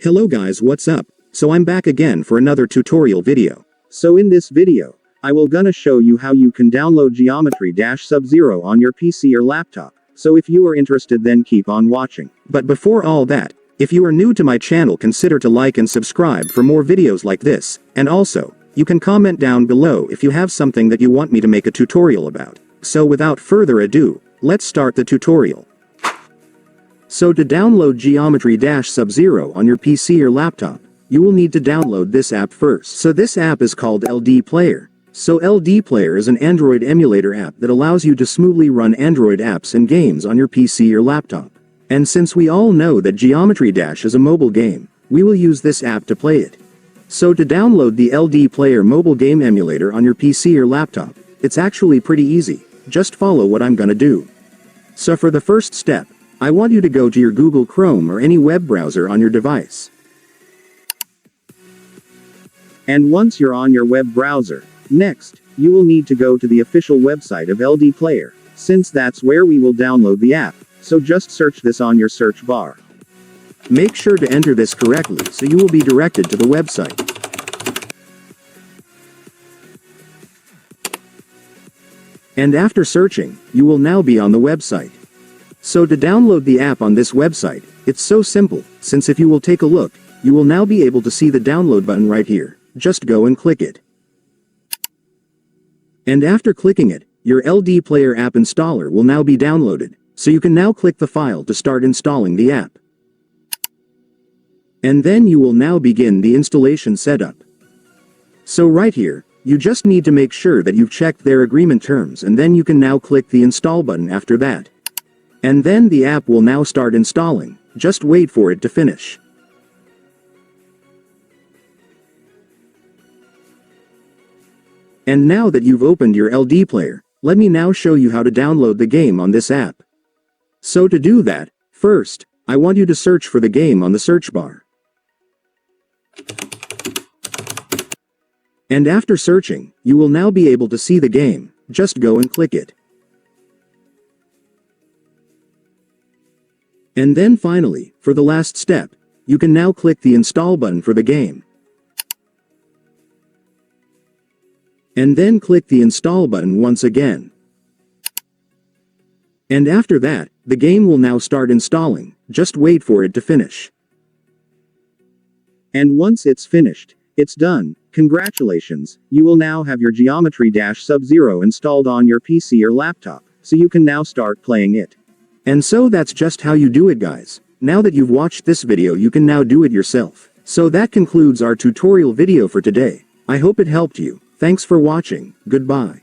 Hello guys, what's up? So I'm back again for another tutorial video. So in this video, I will gonna show you how you can download Geometry-SUBZERO on your PC or laptop. So if you are interested, then keep on watching. But before all that, if you are new to my channel, consider to like and subscribe for more videos like this, and also, you can comment down below if you have something that you want me to make a tutorial about. So without further ado, let's start the tutorial. So to download Geometry-SUBZERO on your PC or laptop, you will need to download this app first. So this app is called LDPlayer. So LDPlayer is an Android emulator app that allows you to smoothly run Android apps and games on your PC or laptop. And since we all know that Geometry Dash is a mobile game, we will use this app to play it. So to download the LDPlayer mobile game emulator on your PC or laptop, it's actually pretty easy. Just follow what I'm gonna do. So for the first step, I want you to go to your Google Chrome or any web browser on your device. And once you're on your web browser, next, you will need to go to the official website of LDPlayer, since that's where we will download the app, so just search this on your search bar. Make sure to enter this correctly so you will be directed to the website. And after searching, you will now be on the website. So to download the app on this website, it's so simple, since if you will take a look, you will now be able to see the download button right here. Just go and click it. And after clicking it, your LDPlayer app installer will now be downloaded, so you can now click the file to start installing the app. And then you will now begin the installation setup. So right here, you just need to make sure that you've checked their agreement terms, and then you can now click the install button after that. And then the app will now start installing. Just wait for it to finish. And now that you've opened your LDPlayer, let me now show you how to download the game on this app. So to do that, first, I want you to search for the game on the search bar. And after searching, you will now be able to see the game. Just go and click it. And then finally, for the last step, you can now click the install button for the game. And then click the install button once again. And after that, the game will now start installing. Just wait for it to finish. And once it's finished, it's done. Congratulations, you will now have your Geometry-SUBZERO installed on your PC or laptop, so you can now start playing it. And so that's just how you do it, guys. Now that you've watched this video, you can now do it yourself. So that concludes our tutorial video for today. I hope it helped you. Thanks for watching. Goodbye.